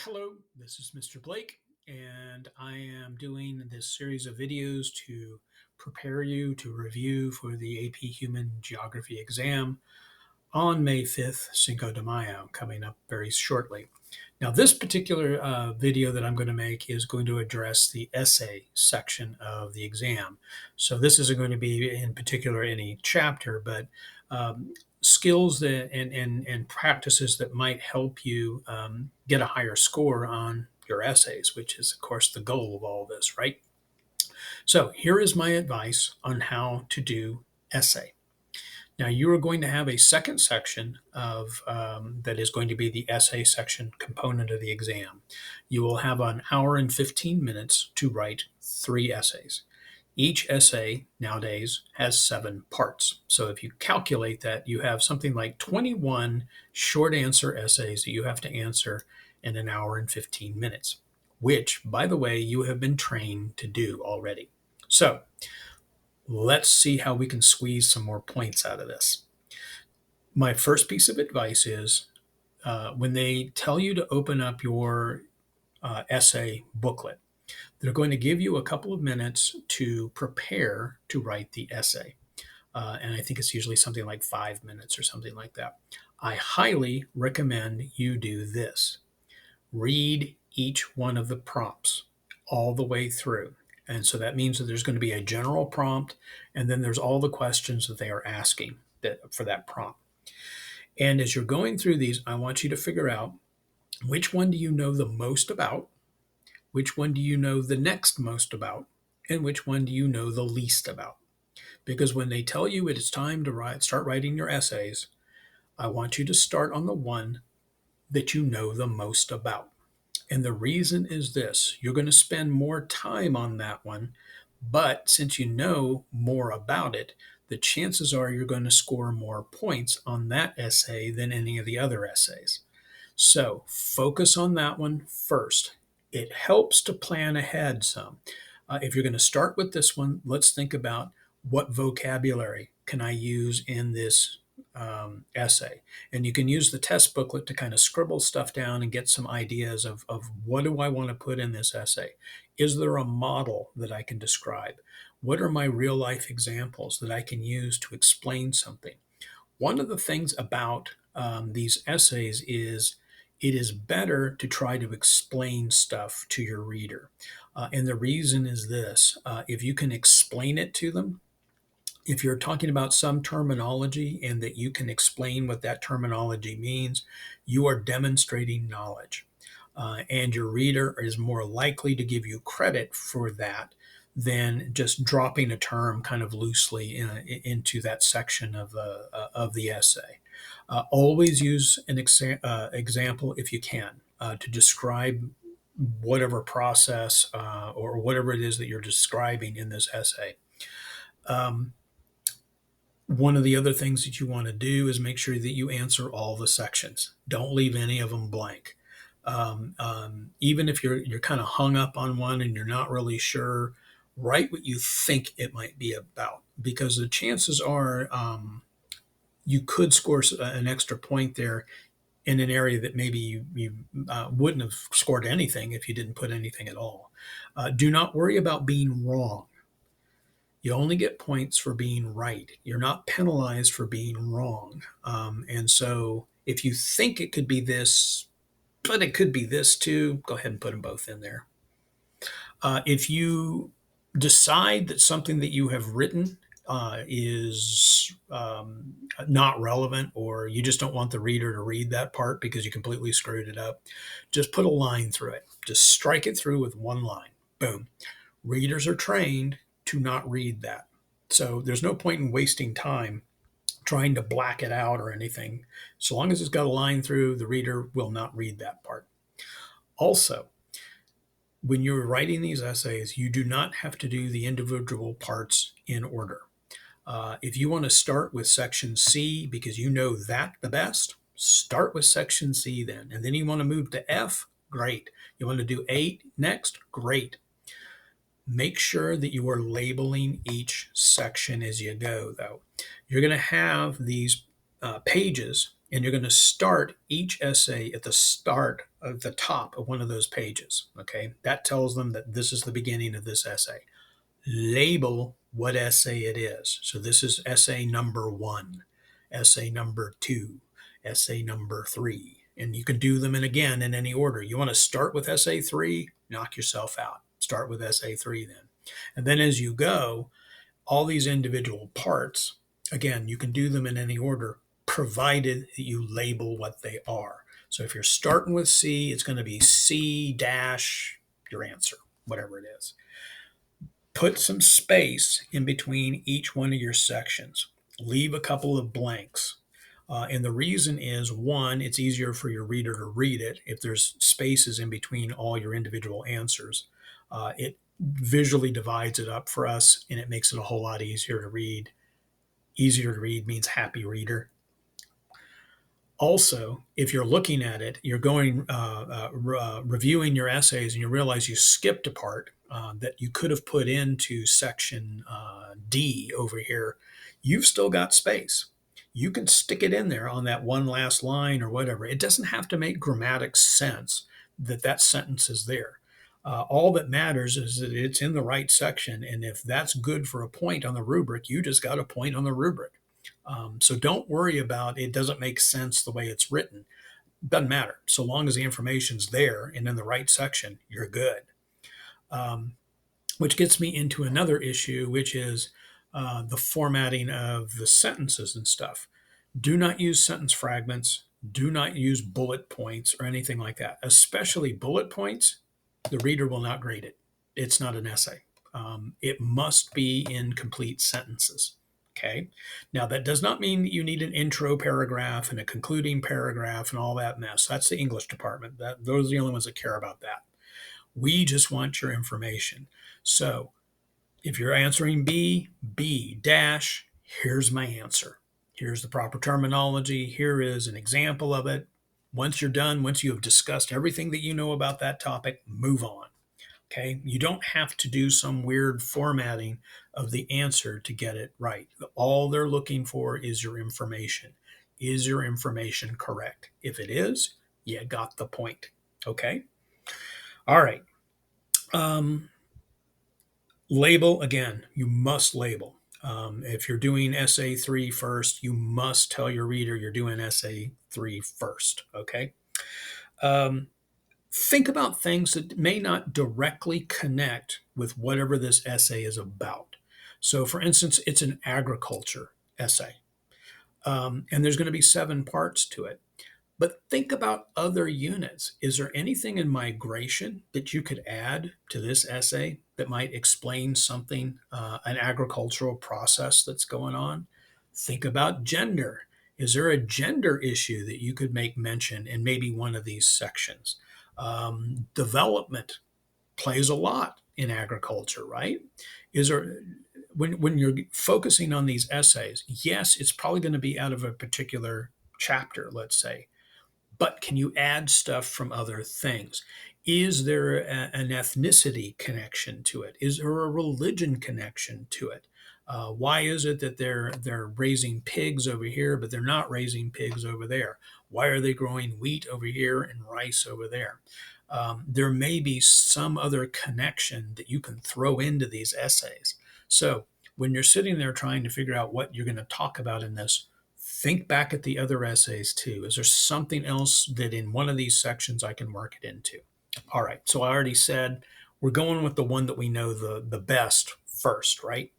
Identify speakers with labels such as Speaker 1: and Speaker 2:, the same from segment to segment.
Speaker 1: Hello, this is Mr. Blake, and I am doing this series of videos to prepare you to review for the AP Human Geography exam on May 5th, Cinco de Mayo, coming up very shortly. Now, this particular video that I'm going to make is going to address the essay section of the exam. So this isn't going to be in particular any chapter, but skills that and practices that might help you get a higher score on your essays, which is, of course, the goal of all this, right? So here is my advice on how to do essay. Now you are going to have a second section of that is going to be the essay section component of the exam. You will have an hour and 15 minutes to write 3 essays. Each essay nowadays has 7 parts. So if you calculate that, you have something like 21 short answer essays that you have to answer in an hour and 15 minutes, which, by the way, you have been trained to do already. So let's see how we can squeeze some more points out of this. My first piece of advice is when they tell you to open up your essay booklet, they're going to give you a couple of minutes to prepare to write the essay. And I think it's usually something like 5 minutes or something like that. I highly recommend you do this. Read each one of the prompts all the way through. And so that means that there's going to be a general prompt, and then there's all the questions that they are asking for that prompt. And as you're going through these, I want you to figure out which one do you know the most about, which one do you know the next most about, and which one do you know the least about. Because when they tell you it is time to start writing your essays, I want you to start on the one that you know the most about. And the reason is this: you're going to spend more time on that one, but since you know more about it, the chances are you're going to score more points on that essay than any of the other essays. So focus on that one first. It helps to plan ahead some. If you're going to start with this one, let's think about what vocabulary can I use in this essay. And you can use the test booklet to kind of scribble stuff down and get some ideas of what do I want to put in this essay? Is there a model that I can describe? What are my real life examples that I can use to explain something? One of the things about these essays is it is better to try to explain stuff to your reader. And the reason is this: if you can explain it to them, if you're talking about some terminology and that you can explain what that terminology means, you are demonstrating knowledge. And your reader is more likely to give you credit for that than just dropping a term kind of loosely into that section of the essay. Always use an example if you can to describe whatever process or whatever it is that you're describing in this essay. One of the other things that you want to do is make sure that you answer all the sections. Don't leave any of them blank. Even if you're kind of hung up on one and you're not really sure, write what you think it might be about, because the chances are you could score an extra point there in an area that maybe you wouldn't have scored anything if you didn't put anything at all. Do not worry about being wrong. You only get points for being right. You're not penalized for being wrong. And so if you think it could be this, but it could be this too, go ahead and put them both in there. If you decide that something that you have written is not relevant, or you just don't want the reader to read that part because you completely screwed it up, just put a line through it. Just strike it through with one line. Boom. Readers are trained to not read that. So there's no point in wasting time trying to black it out or anything. So long as it's got a line through, the reader will not read that part. Also, when you're writing these essays, you do not have to do the individual parts in order. If you want to start with section C because you know that the best, start with section C then. And then you want to move to F, great. You want to do A next, great. Make sure that you are labeling each section as you go, though. You're going to have these pages, and you're going to start each essay at the start of the top of one of those pages. Okay, that tells them that this is the beginning of this essay. Label what essay it is. So this is essay number 1, essay number 2, essay number 3. And you can do them again in any order. You want to start with essay 3, knock yourself out. Start with essay 3 then. And then as you go, all these individual parts, again, you can do them in any order, provided that you label what they are. So if you're starting with C, it's going to be C dash your answer, whatever it is. Put some space in between each one of your sections. Leave a couple of blanks. And the reason is, one, it's easier for your reader to read it if there's spaces in between all your individual answers. It visually divides it up for us, and it makes it a whole lot easier to read. Easier to read means happy reader. Also, if you're looking at it, you're going reviewing your essays, and you realize you skipped a part that you could have put into section D over here. You've still got space. You can stick it in there on that one last line or whatever. It doesn't have to make grammatic sense that that sentence is there. All that matters is that it's in the right section, and if that's good for a point on the rubric, you just got a point on the rubric. So don't worry about it doesn't make sense the way it's written. Doesn't matter. So long as the information's there and in the right section, you're good. Which gets me into another issue, which is the formatting of the sentences and stuff. Do not use sentence fragments. Do not use bullet points or anything like that, especially bullet points. The reader will not grade it. It's not an essay. It must be in complete sentences. Okay. Now, that does not mean that you need an intro paragraph and a concluding paragraph and all that mess. That's the English department. Those are the only ones that care about that. We just want your information. So if you're answering B, B dash, here's my answer. Here's the proper terminology. Here is an example of it. Once you're done, once you have discussed everything that you know about that topic, move on. Okay, you don't have to do some weird formatting of the answer to get it right. All they're looking for is your information. Is your information correct? If it is, you got the point. Okay. All right. Label again. You must label. If you're doing essay 3 first, you must tell your reader you're doing essay 3 first. Okay. Think about things that may not directly connect with whatever this essay is about. So, for instance, it's an agriculture essay, and there's going to be 7 parts to it. But think about other units. Is there anything in migration that you could add to this essay that might explain something, an agricultural process that's going on? Think about gender. Is there a gender issue that you could make mention in maybe one of these sections? Development plays a lot in agriculture, right? Is there when you're focusing on these essays, yes, it's probably going to be out of a particular chapter, let's say, but can you add stuff from other things? Is there an ethnicity connection to it? Is there a religion connection to it? Why is it that they're raising pigs over here, but they're not raising pigs over there? Why are they growing wheat over here and rice over there? There may be some other connection that you can throw into these essays. So when you're sitting there trying to figure out what you're going to talk about in this, think back at the other essays too. Is there something else that in one of these sections I can work it into? All right. So I already said we're going with the one that we know the best first, right?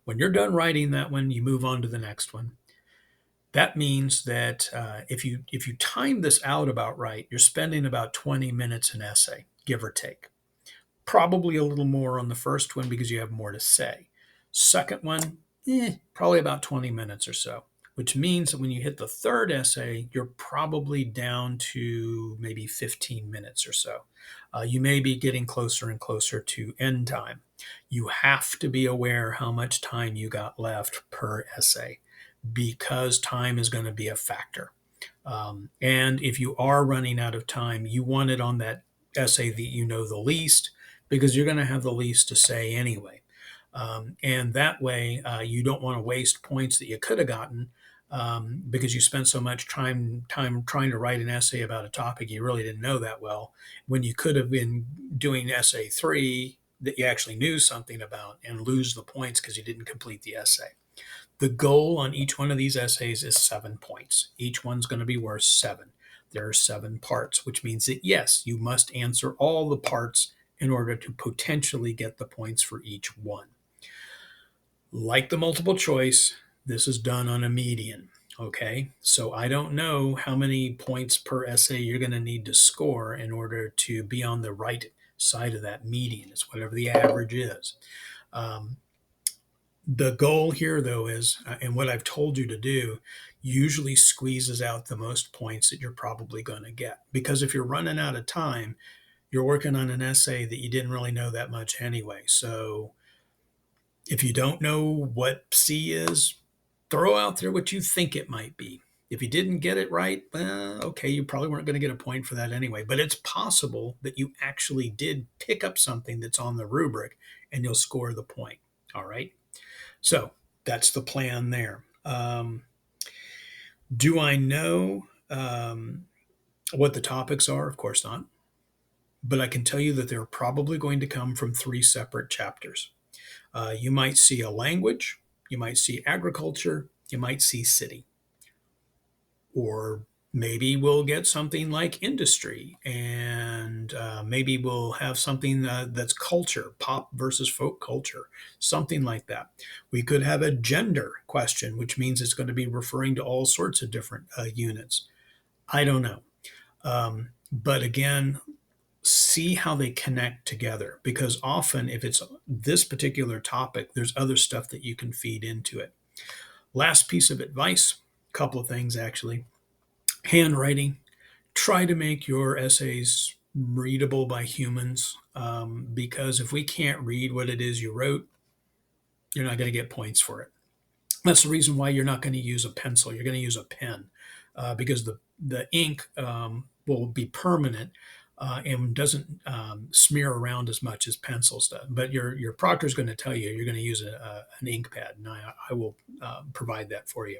Speaker 1: When you're done writing that one, you move on to the next one. That means that if you time this out about right, you're spending about 20 minutes an essay, give or take. Probably a little more on the first one because you have more to say. Second one, probably about 20 minutes or so, which means that when you hit the third essay, you're probably down to maybe 15 minutes or so. You may be getting closer and closer to end time. You have to be aware how much time you got left per essay because time is going to be a factor. And if you are running out of time, you want it on that essay that you know the least because you're going to have the least to say anyway. And that way, you don't want to waste points that you could have gotten because you spent so much time trying to write an essay about a topic you really didn't know that well, when you could have been doing essay three that you actually knew something about and lose the points because you didn't complete the essay. The goal on each one of these essays is 7 points. Each one's going to be worth 7. There are 7 parts, which means that yes, you must answer all the parts in order to potentially get the points for each one. Like the multiple choice, this is done on a median. Okay, so I don't know how many points per essay you're going to need to score in order to be on the right side of that median. It's whatever the average is. The goal here, though, is, and what I've told you to do, usually squeezes out the most points that you're probably going to get. Because if you're running out of time, you're working on an essay that you didn't really know that much anyway. So if you don't know what C is, throw out there what you think it might be. If you didn't get it right, okay, you probably weren't going to get a point for that anyway. But it's possible that you actually did pick up something that's on the rubric and you'll score the point. All right. So that's the plan there. Do I know what the topics are? Of course not. But I can tell you that they're probably going to come from 3 separate chapters. You might see a language, you might see agriculture, you might see city. Or maybe we'll get something like industry, and maybe we'll have something that's culture, pop versus folk culture, something like that. We could have a gender question, which means it's going to be referring to all sorts of different units. I don't know. But again, see how they connect together, because often if it's this particular topic, there's other stuff that you can feed into it. Last piece of advice, a couple of things actually. Handwriting. Try to make your essays readable by humans, because if we can't read what it is you wrote, you're not going to get points for it. That's the reason why you're not going to use a pencil. You're going to use a pen, because the ink will be permanent and doesn't smear around as much as pencils do. But your proctor is going to tell you you're going to use an ink pad, and I will provide that for you.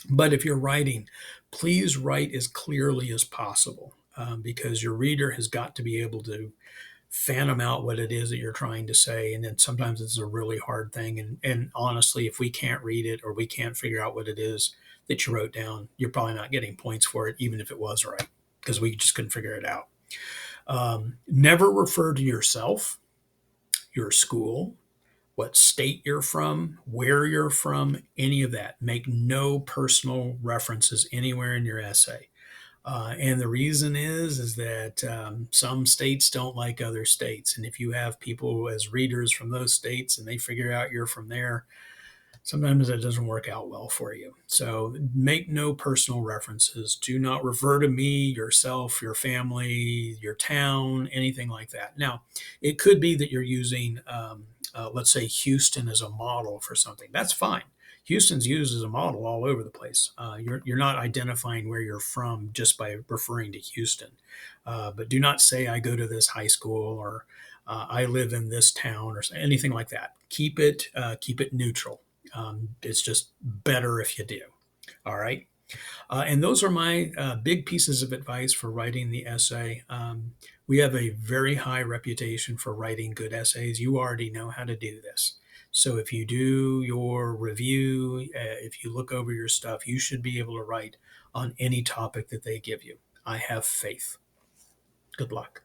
Speaker 1: But if you're writing, please write as clearly as possible, because your reader has got to be able to phantom out what it is that you're trying to say. And then sometimes it's a really hard thing. And honestly, if we can't read it or we can't figure out what it is that you wrote down, you're probably not getting points for it, even if it was right, because we just couldn't figure it out. Never refer to yourself, your school, what state you're from, where you're from, any of that. Make no personal references anywhere in your essay. And the reason is that some states don't like other states. And if you have people as readers from those states and they figure out you're from there, sometimes that doesn't work out well for you. So make no personal references. Do not refer to me, yourself, your family, your town, anything like that. Now, it could be that you're using, let's say, Houston as a model for something. That's fine. Houston's used as a model all over the place. You're not identifying where you're from just by referring to Houston. But do not say, I go to this high school, or I live in this town, or anything like that. Keep it neutral. It's just better if you do. All right. And those are my big pieces of advice for writing the essay. We have a very high reputation for writing good essays. You already know how to do this. So if you do your review, if you look over your stuff, you should be able to write on any topic that they give you. I have faith. Good luck.